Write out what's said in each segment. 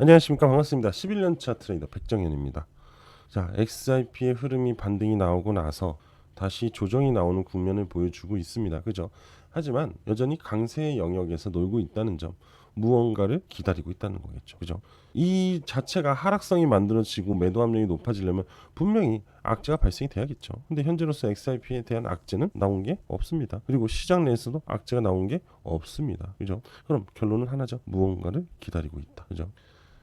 안녕하십니까, 반갑습니다. 11년차 트레이더 백정현입니다. 자, XRP의 흐름이 반등이 나오고 나서 다시 조정이 나오는 국면을 보여주고 있습니다. 그죠? 하지만 여전히 강세의 영역에서 놀고 있다는 점, 무언가를 기다리고 있다는 거겠죠. 그죠? 이 자체가 하락성이 만들어지고 매도 압력이 높아지려면 분명히 악재가 발생이 돼야겠죠. 근데 현재로서 XRP에 대한 악재는 나온 게 없습니다. 그리고 시장 내에서도 악재가 나온 게 없습니다. 그죠? 그럼 결론은 하나죠. 무언가를 기다리고 있다. 그죠?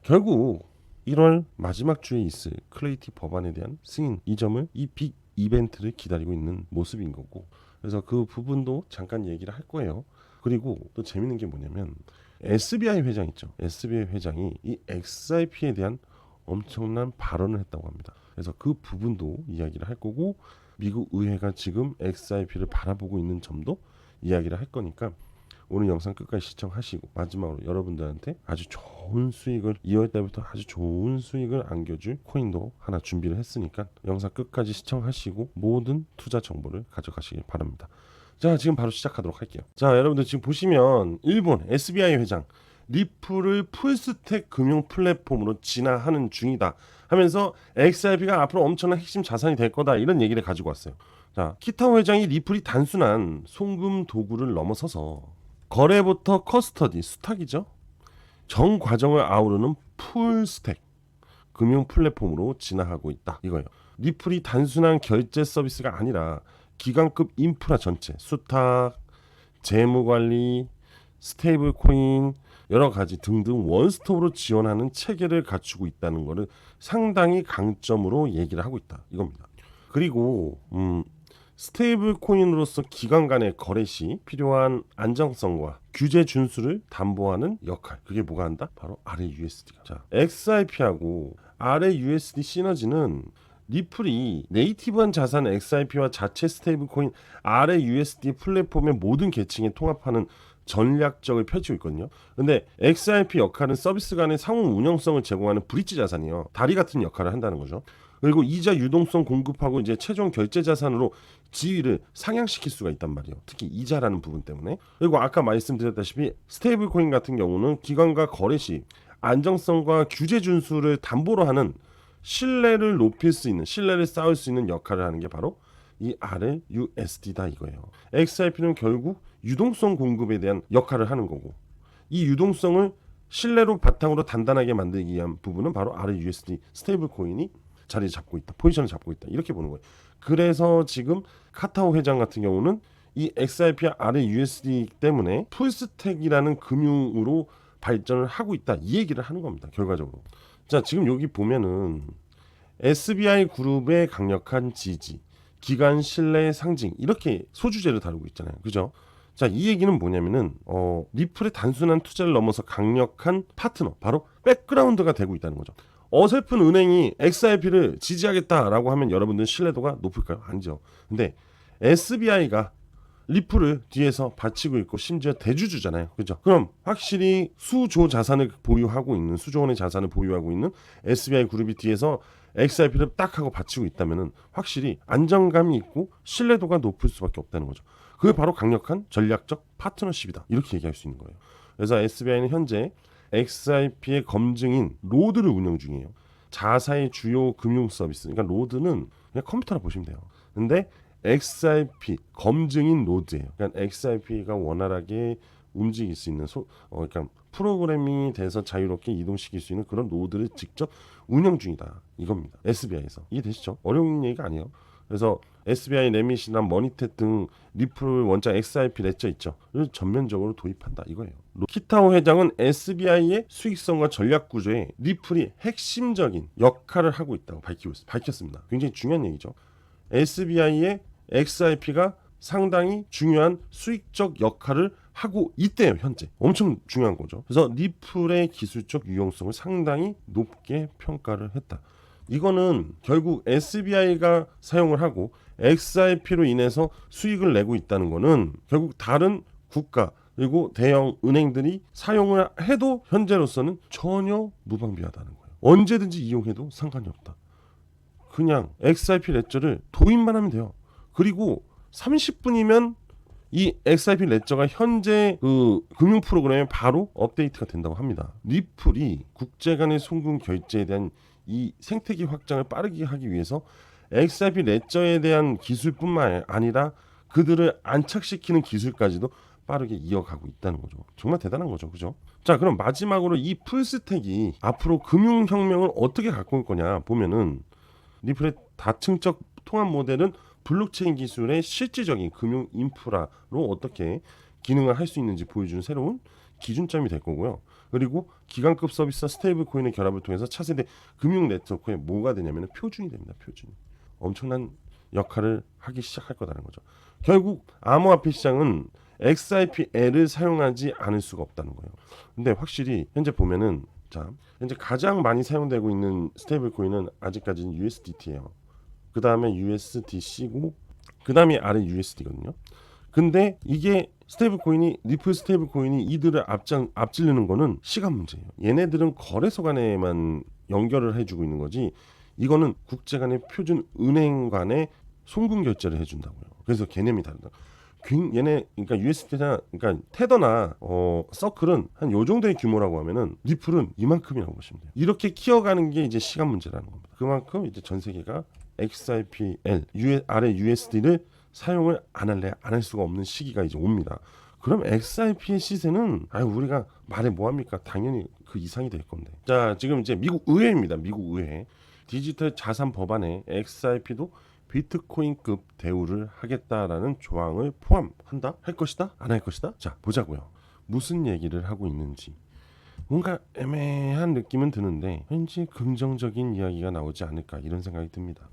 결국 1월 마지막 주에 있을 클레이티 법안에 대한 승인, 이 점을 이 빅 이벤트를 기다리고 있는 모습인 거고, 그래서 그 부분도 잠깐 얘기를 할 거예요. 그리고 또 재밌는 게 뭐냐면 SBI 회장 있죠. SBI 회장이 이 XRP에 대한 엄청난 발언을 했다고 합니다. 그래서 그 부분도 이야기를 할 거고, 미국 의회가 지금 XRP를 바라보고 있는 점도 이야기를 할 거니까 오늘 영상 끝까지 시청하시고 마지막으로 여러분들한테 아주 좋은 수익을 2월 달부터 아주 좋은 수익을 안겨줄 코인도 하나 준비를 했으니까 영상 끝까지 시청하시고 모든 투자 정보를 가져가시길 바랍니다. 자, 지금 바로 시작하도록 할게요. 자, 여러분들 지금 보시면 일본 SBI 회장 리플을 풀스택 금융 플랫폼으로 진화하는 중이다 하면서 XRP가 앞으로 엄청난 핵심 자산이 될 거다, 이런 얘기를 가지고 왔어요. 자, 키타오 회장이 리플이 단순한 송금 도구를 넘어서서 거래부터 커스터디, 수탁이죠. 전 과정을 아우르는 풀스택 금융 플랫폼으로 진화하고 있다, 이거예요. 리플이 단순한 결제 서비스가 아니라 기관급 인프라 전체, 수탁, 재무관리, 스테이블 코인, 여러 가지 등등 원스톱으로 지원하는 체계를 갖추고 있다는 것을 상당히 강점으로 얘기를 하고 있다, 이겁니다. 그리고 스테이블 코인으로서 기관 간의 거래 시 필요한 안정성과 규제 준수를 담보하는 역할, 그게 뭐가 한다? 바로 RAUSD가. 자, XRP하고 RAUSD 시너지는 리플이 네이티브한 자산 XRP와 자체 스테이블 코인 RAUSD 플랫폼의 모든 계층에 통합하는 전략적을 펼치고 있거든요. 근데 XRP 역할은 서비스 간의 상호 운영성을 제공하는 브릿지 자산이에요. 다리 같은 역할을 한다는 거죠. 그리고 이자 유동성 공급하고 이제 최종 결제 자산으로 지위를 상향시킬 수가 있단 말이에요. 특히 이자라는 부분 때문에. 그리고 아까 말씀드렸다시피 스테이블 코인 같은 경우는 기관과 거래 시 안정성과 규제 준수를 담보로 하는 신뢰를 높일 수 있는, 신뢰를 쌓을 수 있는 역할을 하는 게 바로 이 RLUSD다, 이거예요. XRP는 결국 유동성 공급에 대한 역할을 하는 거고, 이 유동성을 신뢰로 바탕으로 단단하게 만들기 위한 부분은 바로 RLUSD 스테이블 코인이 자리 잡고 있다, 포지션을 잡고 있다, 이렇게 보는 거예요. 그래서 지금 카타오 회장 같은 경우는 이 XRP RLUSD 때문에 풀스택이라는 금융으로 발전을 하고 있다, 이 얘기를 하는 겁니다, 결과적으로. 자, 지금 여기 보면은 SBI 그룹의 강력한 지지, 기관 신뢰의 상징, 이렇게 소주제를 다루고 있잖아요. 그죠? 자, 이 얘기는 뭐냐면은 리플의 단순한 투자를 넘어서 강력한 파트너, 바로 백그라운드가 되고 있다는 거죠. 어설픈 은행이 XRP를 지지하겠다라고 하면 여러분들 신뢰도가 높을까요? 아니죠. 근데 SBI가 리플을 뒤에서 받치고 있고 심지어 대주주잖아요. 그죠? 그럼 확실히 수조 자산을 보유하고 있는, 수조 원의 자산을 보유하고 있는 SBI 그룹이 뒤에서 XRP를 딱 하고 받치고 있다면은 확실히 안정감이 있고 신뢰도가 높을 수밖에 없다는 거죠. 그게 바로 강력한 전략적 파트너십이다, 이렇게 얘기할 수 있는 거예요. 그래서 SBI는 현재 XRP의 검증인 로드를 운영 중이에요. 자사의 주요 금융 서비스. 그러니까 로드는 그냥 컴퓨터라 보시면 돼요. 근데 XRP 검증인 로드예요. 그러니까 XRP가 원활하게 움직일 수 있는 그러니까 프로그래밍이 돼서 자유롭게 이동시킬 수 있는 그런 로드를 직접 운영 중이다, 이겁니다. SBI에서. 이해되시죠? 어려운 얘기가 아니에요. 그래서 SBI 레밋이나 머니탭 등 리플 원자 XRP 레저 있죠. 를 전면적으로 도입한다, 이거예요. 키타오 회장은 SBI의 수익성과 전략 구조에 리플이 핵심적인 역할을 하고 있다고 밝혔습니다. 굉장히 중요한 얘기죠. SBI의 XRP가 상당히 중요한 수익적 역할을 하고 있대요, 현재. 엄청 중요한 거죠. 그래서 리플의 기술적 유용성을 상당히 높게 평가를 했다. 이거는 결국 SBI가 사용을 하고 XRP로 인해서 수익을 내고 있다는 거는 결국 다른 국가 그리고 대형 은행들이 사용을 해도 현재로서는 전혀 무방비하다는 거예요. 언제든지 이용해도 상관이 없다. 그냥 XRP 레저를 도입만 하면 돼요. 그리고 30분이면 이 XRP 레저가 현재 그 금융 프로그램에 바로 업데이트가 된다고 합니다. 리플이 국제 간의 송금 결제에 대한 이 생태계 확장을 빠르게 하기 위해서 XRP 레저에 대한 기술뿐만 아니라 그들을 안착시키는 기술까지도 빠르게 이어가고 있다는 거죠. 정말 대단한 거죠. 그죠? 자, 그럼 마지막으로 이 풀스택이 앞으로 금융혁명을 어떻게 갖고 올 거냐 보면은 리플의 다층적 통합 모델은 블록체인 기술의 실질적인 금융 인프라로 어떻게 기능을 할 수 있는지 보여주는 새로운 기준점이 될 거고요. 그리고 기관급 서비스와 스테이블 코인의 결합을 통해서 차세대 금융 네트워크에 뭐가 되냐면 표준이 됩니다. 표준이. 엄청난 역할을 하기 시작할 거라는 거죠. 결국 암호화폐 시장은 XRPL을 사용하지 않을 수가 없다는 거예요. 근데 확실히 현재 보면은 자, 현재 가장 많이 사용되고 있는 스테이블 코인은 아직까지는 USDT예요. 그 다음에 USDC고 그 다음에 아래 USD거든요. 근데 이게 스테이블 코인이 리플 스테이블 코인이 이들을 앞지르는 거는 시간 문제예요. 얘네들은 거래소 간에만 연결을 해주고 있는 거지. 이거는 국제 간의 표준 은행 간의 송금 결제를 해준다고요. 그래서 개념이 다르다. 얘네 그러니까 USD나 그러니까 테더나 서클은 한 요 정도의 규모라고 하면은 리플은 이만큼이라고 보시면 돼요. 이렇게 키워가는 게 이제 시간 문제라는 겁니다. 그만큼 이제 전 세계가 XRPL 아래 USD를 사용을 안 할 수가 없는 시기가 이제 옵니다. 그럼 XRP의 시세는 우리가 말해 뭐 합니까? 당연히 그 이상이 될 건데. 자, 지금 이제 미국 의회입니다. 미국 의회 디지털 자산 법안에 XRP도 비트코인급 대우를 하겠다라는 조항을 포함한다? 할 것이다? 안 할 것이다? 자, 보자고요. 무슨 얘기를 하고 있는지. 뭔가 애매한 느낌은 드는데 왠지 긍정적인 이야기가 나오지 않을까 이런 생각이 듭니다.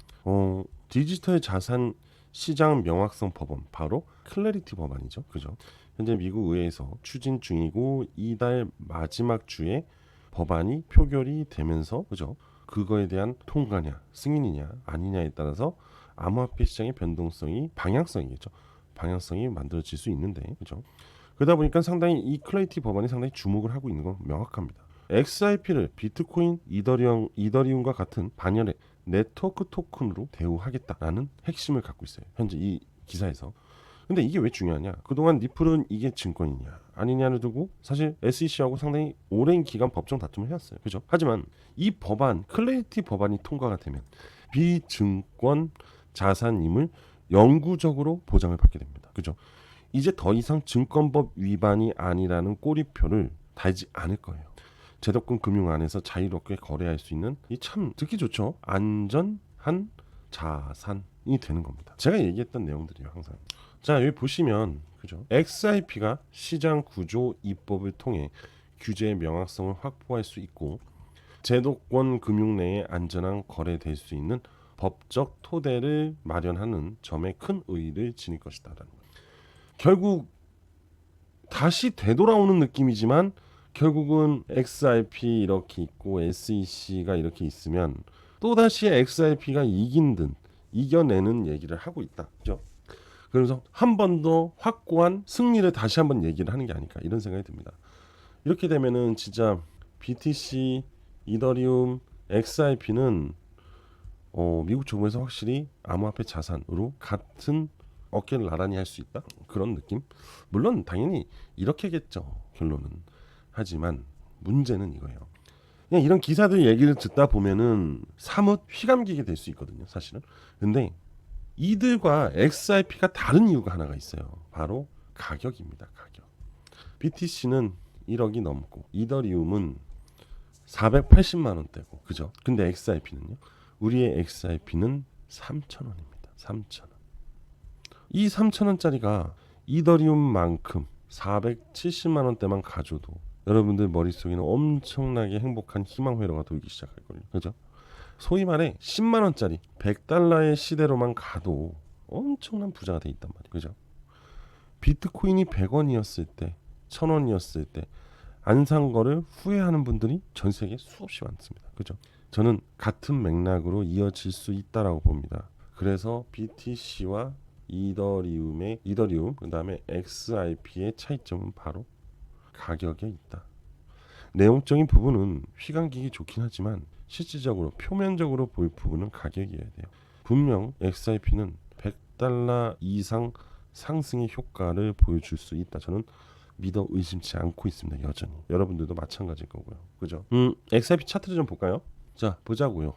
디지털 자산 시장 명확성 법안, 바로 클래리티 법안이죠. 그죠? 현재 미국 의회에서 추진 중이고 이달 마지막 주에 법안이 표결이 되면서 그죠? 그거에 대한 통과냐, 승인이냐, 아니냐에 따라서 암호화폐 시장의 변동성이 방향성이겠죠. 방향성이 만들어질 수 있는데, 그죠? 그러다 보니까 상당히 이 클래리티 법안이 상당히 주목을 하고 있는 건 명확합니다. XRP를 비트코인, 이더리움과 같은 반열의 네트워크 토큰으로 대우하겠다라는 핵심을 갖고 있어요. 현재 이 기사에서. 근데 이게 왜 중요하냐? 그동안 리플은 이게 증권이냐 아니냐를 두고 사실 SEC하고 상당히 오랜 기간 법정 다툼을 해왔어요. 그죠? 하지만 이 법안, 클래리티 법안이 통과가 되면 비증권 자산임을 영구적으로 보장을 받게 됩니다. 그죠? 이제 더 이상 증권법 위반이 아니라는 꼬리표를 달지 않을 거예요. 제도권 금융 안에서 자유롭게 거래할 수 있는 이 참 듣기 좋죠. 안전한 자산이 되는 겁니다. 제가 얘기했던 내용들이요 항상. 자, 여기 보시면 그죠? XRP가 시장 구조 입법을 통해 규제의 명확성을 확보할 수 있고 제도권 금융 내에 안전한 거래될 수 있는 법적 토대를 마련하는 점에 큰 의의를 지닐 것이다라는 거예요. 결국 다시 되돌아오는 느낌이지만 결국은 XRP 이렇게 있고 SEC가 이렇게 있으면 또다시 XRP가 이긴 듯 이겨내는 얘기를 하고 있다. 그죠? 그래서 한 번 더 확고한 승리를 다시 한번 얘기를 하는 게 아닐까 이런 생각이 듭니다. 이렇게 되면은 진짜 BTC, 이더리움, XRP는 미국 정부에서 확실히 암호화폐 자산으로 같은 어깨를 나란히 할 수 있다 그런 느낌. 물론 당연히 이렇게겠죠 결론은. 하지만 문제는 이거예요. 그냥 이런 기사들 얘기를 듣다 보면은 사뭇 휘감기게 될 수 있거든요 사실은. 근데 이들과 XRP가 다른 이유가 하나가 있어요. 바로 가격입니다. 가격. BTC는 1억이 넘고 이더리움은 480만 원대고 그죠? 근데 XRP는요? 우리의 XRP는 3,000원입니다. 3,000원. 이 3,000원짜리가 이더리움만큼 470만 원대만 가져도 여러분들 머릿속에는 엄청나게 행복한 희망 회로가 돌기 시작할 거예요. 그죠? 소위 말해 10만 원짜리 100달러의 시대로만 가도 엄청난 부자가 돼 있단 말이에요. 그죠? 비트코인이 100원이었을 때, 1,000원이었을 때 안 산 거를 후회하는 분들이 전 세계에 수없이 많습니다. 그죠? 저는 같은 맥락으로 이어질 수 있다라고 봅니다. 그래서 BTC와 이더리움 그다음에 XRP의 차이점은 바로 가격에 있다. 내용적인 부분은 휘감기기 좋긴 하지만 실질적으로 표면적으로 보일 부분은 가격이어야 돼요. 분명 XRP는 100달러 이상 상승의 효과를 보여줄 수 있다. 저는 믿어 의심치 않고 있습니다. 여전히. 여러분들도 마찬가지일 거고요. 그죠? XRP 차트를 좀 볼까요? 자, 보자고요.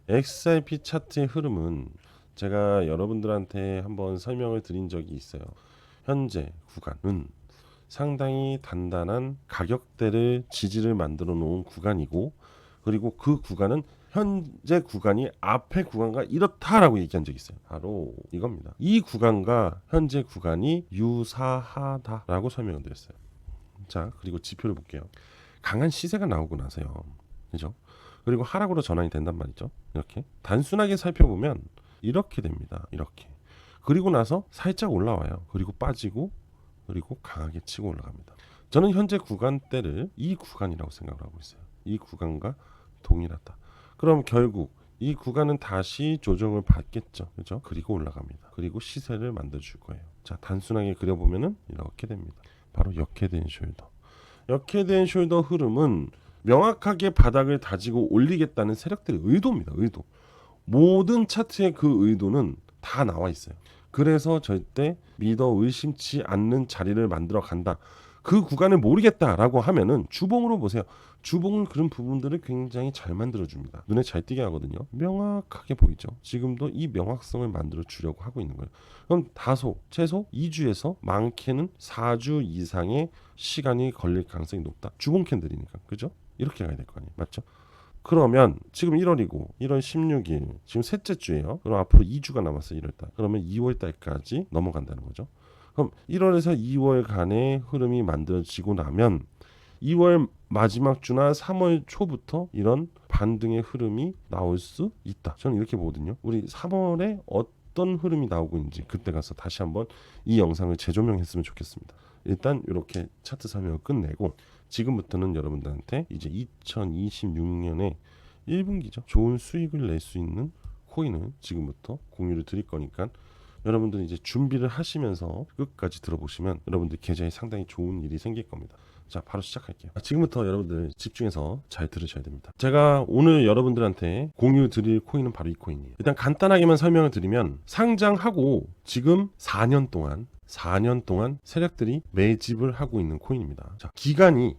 XRP 차트의 흐름은 제가 여러분들한테 한번 설명을 드린 적이 있어요. 현재 구간은 상당히 단단한 가격대를 지지를 만들어 놓은 구간이고, 그리고 그 구간은 현재 구간이 앞의 구간과 이렇다라고 얘기한 적이 있어요. 바로 이겁니다. 이 구간과 현재 구간이 유사하다라고 설명을 드렸어요. 자, 그리고 지표를 볼게요. 강한 시세가 나오고 나서요. 그죠? 그리고 하락으로 전환이 된단 말이죠. 이렇게 단순하게 살펴보면 이렇게 됩니다. 이렇게. 그리고 나서 살짝 올라와요. 그리고 빠지고, 그리고 강하게 치고 올라갑니다. 저는 현재 구간대를 이 구간이라고 생각을 하고 있어요. 이 구간과 동일하다. 그럼 결국 이 구간은 다시 조정을 받겠죠. 그죠? 그리고 올라갑니다. 그리고 시세를 만들어줄 거예요. 자, 단순하게 그려보면은 이렇게 됩니다. 바로 역회된 숄더. 역회된 숄더 흐름은 명확하게 바닥을 다지고 올리겠다는 세력들의 의도입니다. 의도. 모든 차트의 그 의도는 다 나와 있어요. 그래서 절대 믿어 의심치 않는 자리를 만들어 간다. 그 구간을 모르겠다라고 하면은 주봉으로 보세요. 주봉은 그런 부분들을 굉장히 잘 만들어줍니다. 눈에 잘 띄게 하거든요. 명확하게 보이죠. 지금도 이 명확성을 만들어 주려고 하고 있는 거예요. 그럼 다소 최소 2주에서 많게는 4주 이상의 시간이 걸릴 가능성이 높다. 주봉 캔들이니까. 그죠? 이렇게 가야 될 거 아니에요. 맞죠? 그러면 지금 1월이고 1월 16일 지금 셋째 주예요. 그럼 앞으로 2주가 남았어요. 1월달. 그러면 2월달까지 넘어간다는 거죠. 그럼 1월에서 2월간의 흐름이 만들어지고 나면 2월 마지막 주나 3월 초부터 이런 반등의 흐름이 나올 수 있다. 저는 이렇게 보거든요. 우리 3월에 어떤 흐름이 나오고 있는지 그때 가서 다시 한번 이 영상을 재조명했으면 좋겠습니다. 일단 이렇게 차트 설명을 끝내고 지금부터는 여러분들한테 이제 2026년에 1분기죠. 좋은 수익을 낼 수 있는 코인을 지금부터 공유를 드릴 거니까 여러분들은 이제 준비를 하시면서 끝까지 들어보시면 여러분들 계좌에 상당히 좋은 일이 생길 겁니다. 자, 바로 시작할게요. 지금부터 여러분들 집중해서 잘 들으셔야 됩니다. 제가 오늘 여러분들한테 공유 드릴 코인은 바로 이 코인이에요. 일단 간단하게만 설명을 드리면 상장하고 지금 4년 동안 세력들이 매집을 하고 있는 코인입니다. 자,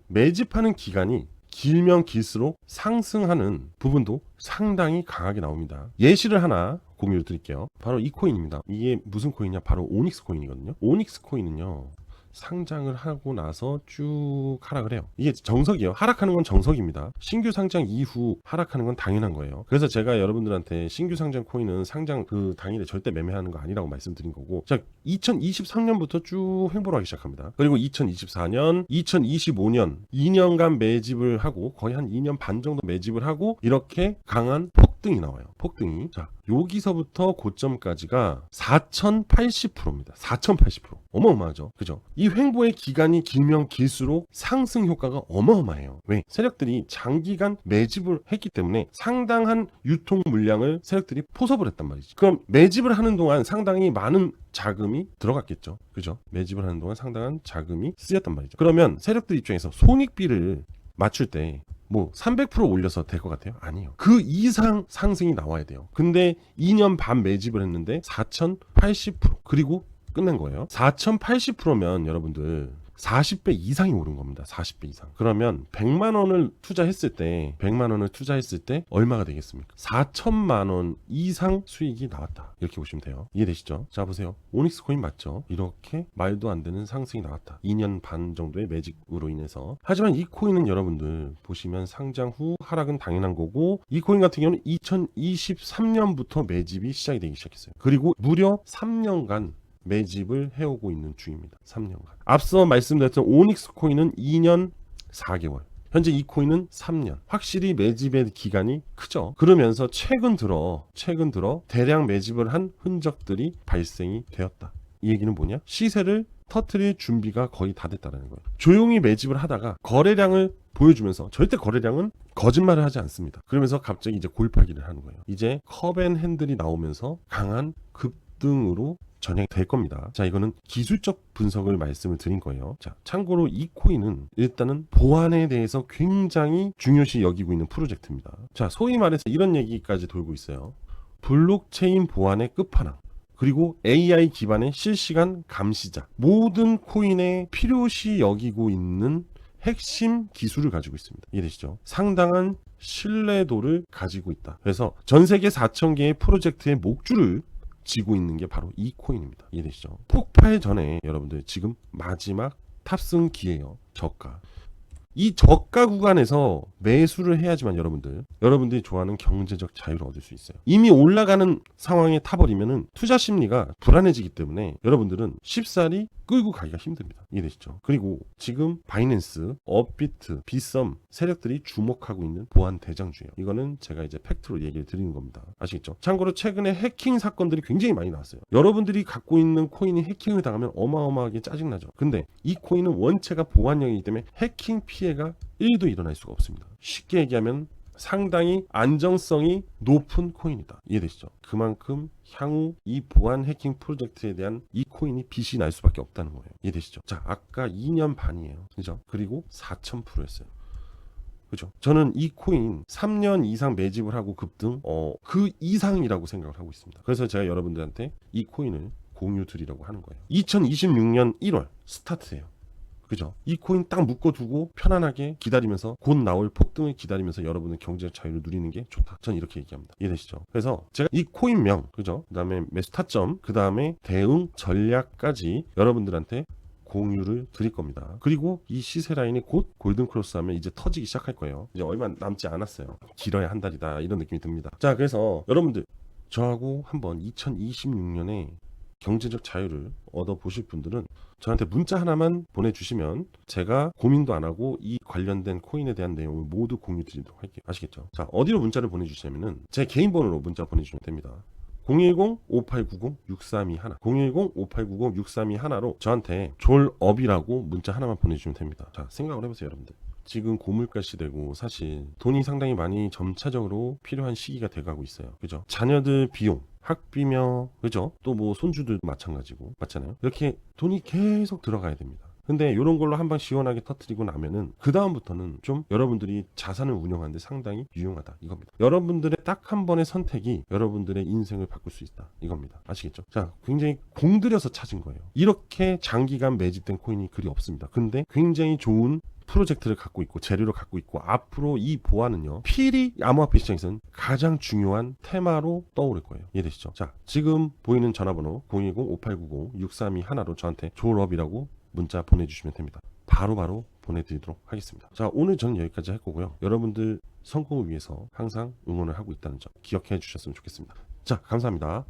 매집하는 기간이 길면 길수록 상승하는 부분도 상당히 강하게 나옵니다. 예시를 하나 공유를 드릴게요. 바로 이 코인입니다. 이게 무슨 코인이냐? 바로 오닉스 코인이거든요. 오닉스 코인은요, 상장을 하고 나서 쭉 하락을 해요. 이게 정석이에요. 하락하는 건 정석입니다. 신규 상장 이후 하락하는 건 당연한 거예요. 그래서 제가 여러분들한테 신규 상장 코인은 상장 그 당일에 절대 매매하는 거 아니라고 말씀드린 거고, 자, 2023년부터 쭉 횡보를 하기 시작합니다. 그리고 2024년, 2025년 2년간 매집을 하고 거의 한 2년 반 정도 매집을 하고 이렇게 강한 폭등이 나와요. 폭등이. 자, 여기서부터 고점까지가 4080%입니다. 4080%. 어마어마하죠. 그죠? 이 횡보의 기간이 길면 길수록 상승 효과가 어마어마해요. 왜? 세력들이 장기간 매집을 했기 때문에 상당한 유통 물량을 세력들이 포섭을 했단 말이지. 그럼 매집을 하는 동안 상당히 많은 자금이 들어갔겠죠. 그죠? 매집을 하는 동안 상당한 자금이 쓰였단 말이죠. 그러면 세력들 입장에서 손익비를 맞출 때 뭐 300% 올려서 될 것 같아요? 아니요. 그 이상 상승이 나와야 돼요. 근데 2년 반 매집을 했는데 4080% 그리고 끝낸 거예요. 4080%면 여러분들 40배 이상이 오른 겁니다. 40배 이상. 그러면 100만 원을 투자했을 때 얼마가 되겠습니까? 4천만 원 이상 수익이 나왔다. 이렇게 보시면 돼요. 이해되시죠? 자, 보세요. 오닉스 코인 맞죠? 이렇게 말도 안 되는 상승이 나왔다. 2년 반 정도의 매직으로 인해서. 하지만 이 코인은 여러분들 보시면 상장 후 하락은 당연한 거고, 이 코인 같은 경우는 2023년부터 매집이 시작이 되기 시작했어요. 그리고 무려 3년간 매집을 해오고 있는 중입니다. 3년간. 앞서 말씀드렸던 오닉스 코인은 2년 4개월. 현재 이 코인은 3년. 확실히 매집의 기간이 크죠. 그러면서 최근 들어 대량 매집을 한 흔적들이 발생이 되었다. 이 얘기는 뭐냐? 시세를 터트릴 준비가 거의 다 됐다는 거예요. 조용히 매집을 하다가 거래량을 보여주면서, 절대 거래량은 거짓말을 하지 않습니다. 그러면서 갑자기 이제 골파기를 하는 거예요. 이제 컵앤핸들이 나오면서 강한 급등으로 전향될 겁니다. 자, 이거는 기술적 분석을 말씀을 드린 거예요. 자, 참고로 이 코인은 일단은 보안에 대해서 굉장히 중요시 여기고 있는 프로젝트입니다. 자, 소위 말해서 이런 얘기까지 돌고 있어요. 블록체인 보안의 끝판왕. 그리고 AI 기반의 실시간 감시자, 모든 코인에 필요시 여기고 있는 핵심 기술을 가지고 있습니다. 이해되시죠? 상당한 신뢰도를 가지고 있다. 그래서 전 세계 4,000개의 프로젝트의 목줄을 쥐고 있는 게 바로 이 코인입니다. 이해되시죠? 폭발 전에 여러분들 지금 마지막 탑승 기회예요. 저가. 이 저가 구간에서 매수를 해야지만 여러분들이 좋아하는 경제적 자유를 얻을 수 있어요. 이미 올라가는 상황에 타버리면은 투자 심리가 불안해지기 때문에 여러분들은 쉽사리 끌고 가기가 힘듭니다. 이해되시죠? 그리고 지금 바이낸스, 업비트, 빗썸 세력들이 주목하고 있는 보안 대장주예요. 이거는 제가 이제 팩트로 얘기를 드리는 겁니다. 아시겠죠? 참고로 최근에 해킹 사건들이 굉장히 많이 나왔어요. 여러분들이 갖고 있는 코인이 해킹을 당하면 어마어마하게 짜증나죠. 근데 이 코인은 원체가 보안형이기 때문에 해킹 피해가 1도 일어날 수가 없습니다. 쉽게 얘기하면 상당히 안정성이 높은 코인이다. 이해되시죠? 그만큼 향후 이 보안 해킹 프로젝트에 대한 이 코인이 빚이 날 수밖에 없다는 거예요. 이해되시죠? 자, 아까 2년 반이에요. 그죠? 그리고 4,000%였어요. 그죠? 저는 이 코인 3년 이상 매집을 하고 급등 그 이상이라고 생각을 하고 있습니다. 그래서 제가 여러분들한테 이 코인을 공유 드리려고 하는 거예요. 2026년 1월 스타트예요. 그죠? 이 코인 딱 묶어두고 편안하게 기다리면서 곧 나올 폭등을 기다리면서 여러분은 경제적 자유를 누리는 게 좋다. 전 이렇게 얘기합니다. 이해되시죠? 그래서 제가 이 코인명, 그죠? 그 다음에 매수 타점, 그 다음에 대응 전략까지 여러분들한테 공유를 드릴 겁니다. 그리고 이 시세 라인이 곧 골든 크로스 하면 이제 터지기 시작할 거예요. 이제 얼마 남지 않았어요. 길어야 한 달이다. 이런 느낌이 듭니다. 자, 그래서 여러분들 저하고 한번 2026년에 경제적 자유를 얻어보실 분들은 저한테 문자 하나만 보내주시면 제가 고민도 안 하고 이 관련된 코인에 대한 내용을 모두 공유 드리도록 할게요. 아시겠죠? 자, 어디로 문자를 보내주시냐면은 제 개인 번호로 문자 보내주시면 됩니다. 010-5890-6321 010-5890-6321로 저한테 졸업이라고 문자 하나만 보내주시면 됩니다. 자, 생각을 해보세요, 여러분들. 지금 고물가 시대고 사실 돈이 상당히 많이 점차적으로 필요한 시기가 돼가고 있어요. 그죠? 자녀들 비용, 학비며, 그죠? 또 뭐 손주들도 마찬가지고, 맞잖아요? 이렇게 돈이 계속 들어가야 됩니다. 근데 이런 걸로 한 방 시원하게 터뜨리고 나면은 그 다음부터는 좀 여러분들이 자산을 운영하는데 상당히 유용하다 이겁니다. 여러분들의 딱 한 번의 선택이 여러분들의 인생을 바꿀 수 있다 이겁니다. 아시겠죠? 자, 굉장히 공들여서 찾은 거예요. 이렇게 장기간 매집된 코인이 그리 없습니다. 근데 굉장히 좋은 프로젝트를 갖고 있고 재료를 갖고 있고 앞으로 이 보안은요 필히 암호화폐 시장에서는 가장 중요한 테마로 떠오를 거예요. 이해되시죠? 자, 지금 보이는 전화번호 010-5890-6321로 저한테 졸업이라고 문자 보내주시면 됩니다. 바로바로 보내드리도록 하겠습니다. 자, 오늘 저는 여기까지 할 거고요. 여러분들 성공을 위해서 항상 응원을 하고 있다는 점 기억해 주셨으면 좋겠습니다. 자, 감사합니다.